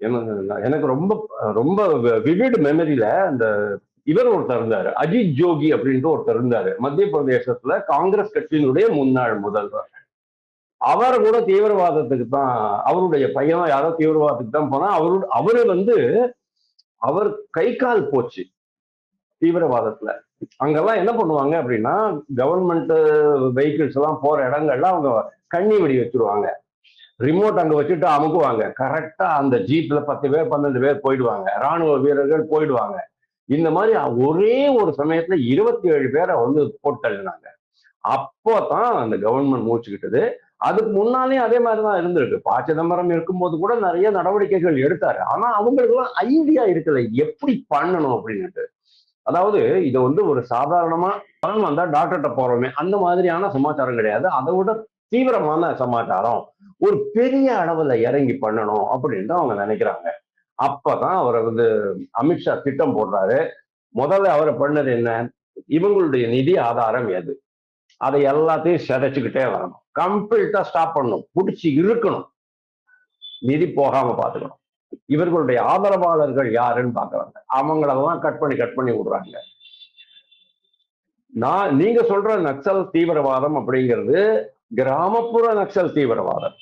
எனக்கு ரொம்ப ரொம்ப விவிட் மெமரியில அந்த இவர் ஒருத்தர் இருந்தாரு, அஜித் ஜோகி அப்படின்ட்டு ஒருத்தர் இருந்தாரு, மத்திய பிரதேசத்துல காங்கிரஸ் கட்சியினுடைய முன்னாள் முதல்வர். அவர் கூட தீவிரவாதத்துக்கு தான், அவருடைய பையன் யாரோ தீவிரவாதத்துக்கு தான் போனா, அவரு வந்து அவர் கை கால் போச்சு தீவிரவாதத்துல. அங்கெல்லாம் என்ன பண்ணுவாங்க அப்படின்னா, கவர்மெண்ட் வெஹிக்கிள்ஸ் எல்லாம் போற இடங்கள்ல அவங்க கண்ணி வெடி வச்சிருவாங்க. ரிமோட் அங்க வச்சுட்டு அமுக்குவாங்க. கரெக்டா அந்த ஜீப்ல 10 பேர் 12 பேர் போயிடுவாங்க. ராணுவ வீரர்கள் போயிடுவாங்க. இந்த மாதிரி ஒரே ஒரு சமயத்துல 27 பேரை வந்து போட்டு தள்ளினாங்க. அப்போதான் அந்த கவர்மெண்ட் மூச்சுக்கிட்டது. அதுக்கு முன்னாலேயும் அதே மாதிரிதான் இருந்திருக்கு. ப. சிதம்பரம் இருக்கும்போது கூட நிறைய நடவடிக்கைகள் எடுத்தாரு. ஆனா அவங்களுக்கு எல்லாம் ஐடியா இருக்குல்ல, எப்படி பண்ணணும் அப்படின்னுட்டு. அதாவது இது வந்து ஒரு சாதாரணமா பணம் வந்தா டாக்டர்கிட்ட போறோமே அந்த மாதிரியான சமாச்சாரம் கிடையாது. அதை விட தீவிரமான சமாச்சாரம். ஒரு பெரிய அளவுல இறங்கி பண்ணணும் அப்படின்னு அவங்க நினைக்கிறாங்க. அப்பதான் அவரை வந்து அமித்ஷா திட்டம் போடுறாரு. முதல்ல அவரை பண்ணது என்ன? இவங்களுடைய நிதி ஆதாரம் எது? அதை எல்லாத்தையும் சிதைச்சுக்கிட்டே வரணும். கம்ப்ளீட்டா ஸ்டாப் பண்ணணும். பிடிச்சி இழுக்கணும். நிதி போகாம பாத்துக்கணும். இவர்களுடைய ஆதரவாளர்கள் யாருன்னு பாக்குறாங்க. அவங்களெல்லாம் கட் பண்ணி விடுறாங்க. நீங்க சொல்ற நக்சல் தீவிரவாதம் அப்படிங்கிறது கிராமப்புற நக்சல் தீவிரவாதம்.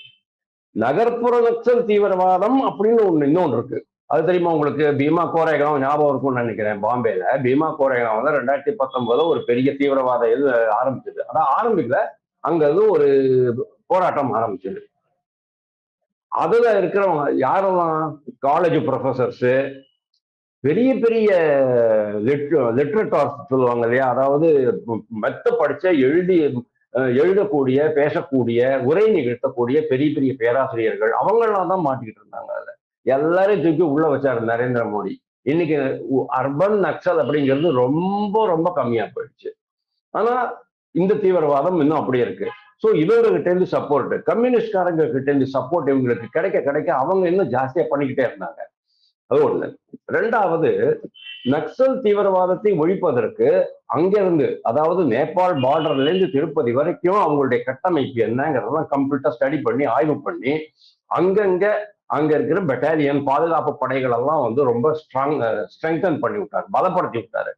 நகர்ப்புற நக்சல் தீவிரவாதம் அப்படின்னு இன்னொன்று இருக்கு. அது தெரியுமா உங்களுக்கு? பீமா கோரேகாம் ஞாபகம் இருக்கும்னு நினைக்கிறேன். பாம்பேல பீமா கோரேகாம் வந்து 2019 ஒரு பெரிய தீவிரவாத இது ஆரம்பிச்சது. அதான் ஆரம்பிக்கல, அங்க இருந்து ஒரு போராட்டம் ஆரம்பிச்சது. அதுல இருக்கிறவங்க யாரெல்லாம்? காலேஜ் ப்ரொஃபசர்ஸ், பெரிய பெரிய லிட்ரேட்டர்ஸ் சொல்லுவாங்க இல்லையா, அதாவது மெத்த படிச்ச எழுதக்கூடிய, பேசக்கூடிய, உரை நிகழ்த்தக்கூடிய பெரிய பெரிய பேராசிரியர்கள், அவங்கெல்லாம் தான் மாட்டிக்கிட்டு இருந்தாங்க. அதுல எல்லாரையும் தூக்கி உள்ள வச்சாரு நரேந்திர மோடி. இன்னைக்கு அர்பன் நக்சல் அப்படிங்கிறது ரொம்ப ரொம்ப கம்மியா போயிடுச்சு. ஆனா இந்த தீவிரவாதம் இன்னும் அப்படியே இருக்கு. சோ இவங்க கிட்ட இருந்து சப்போர்ட், கம்யூனிஸ்ட்காரங்க கிட்ட இருந்து சப்போர்ட் இவங்களுக்கு கிடைக்க கிடைக்க அவங்க இன்னும் ஜாஸ்தியா பண்ணிக்கிட்டே இருந்தாங்க. அது ஒண்ணு. ரெண்டாவது, நக்சல் தீவிரவாதத்தை ஒழிப்பதற்கு அங்கிருந்து, அதாவது நேபாள் பார்டர்ல இருந்து திருப்பதி வரைக்கும் அவங்களுடைய கட்டமைப்பு என்னங்கிறதெல்லாம் கம்ப்ளீட்டா ஸ்டடி பண்ணி ஆய்வு பண்ணி அங்க இருக்கிற பெட்டாலியன் பாதுகாப்பு படைகள் எல்லாம் வந்து ரொம்ப ஸ்ட்ரெங்தன் பண்ணி விட்டாரு, பலப்படுத்தி விட்டாரு.